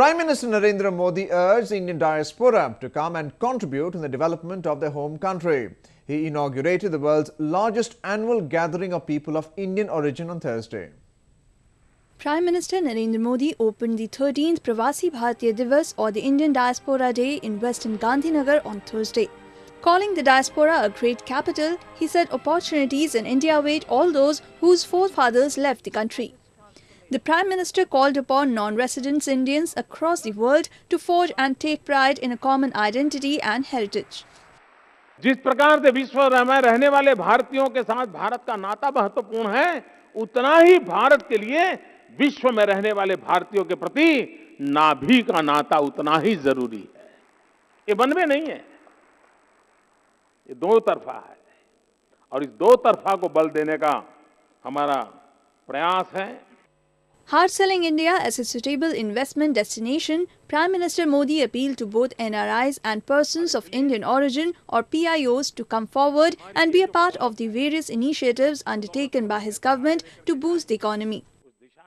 Prime Minister Narendra Modi urged the Indian diaspora to come and contribute in the development of their home country. He inaugurated the world's largest annual gathering of people of Indian origin on Thursday. Prime Minister Narendra Modi opened the 13th Pravasi Bharatiya Divas or the Indian Diaspora Day in Western Gandhinagar on Thursday. Calling the diaspora a great capital, he said opportunities in India await all those whose forefathers left the country. The Prime Minister called upon non-resident Indians across the world to forge and take pride in a common identity and heritage. जिस प्रकार से विश्व में रहने वाले भारतीयों के साथ भारत का नाता महत्वपूर्ण है, उतना ही भारत के लिए विश्व में रहने वाले भारतीयों के प्रति नाभि का नाता उतना ही जरूरी है। ये वन वे नहीं है, ये दो तरफा है और इस दो तरफा को बल देने का हमारा प्रयास है। Hard selling India as a suitable investment destination, Prime Minister Modi appealed to both NRIs and persons of Indian origin or PIOs to come forward and be a part of the various initiatives undertaken by his government to boost the economy.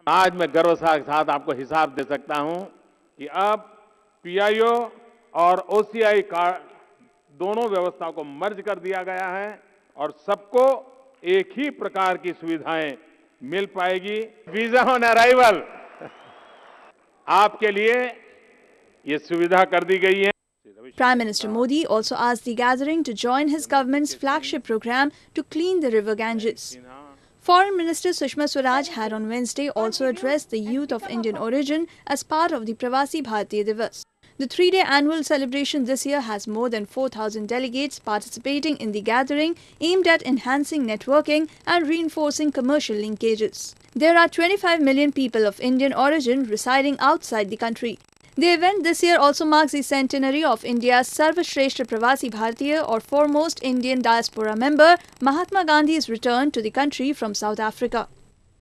आज मैं गर्व के साथ आपको हिसाब दे सकता हूं कि अब PIO और OCI का दोनों व्यवस्था को मर्ज कर दिया गया है और सबको एक ही प्रकार की सुविधाएं मिल पाएगी। वीजा ऑन अराइवल आपके लिए ये सुविधा कर दी गई है। Prime Minister Modi also asked the gathering to join his government's flagship program to clean the river Ganges. Foreign Minister Sushma Swaraj had on Wednesday also addressed the youth of Indian origin as part of the Pravasi Bharatiya Divas. The three-day annual celebration this year has more than 4,000 delegates participating in the gathering aimed at enhancing networking and reinforcing commercial linkages. There are 25 million people of Indian origin residing outside the country. The event this year also marks the centenary of India's Sarvashreshta Pravasi Bharatiya or foremost Indian diaspora member Mahatma Gandhi's return to the country from South Africa.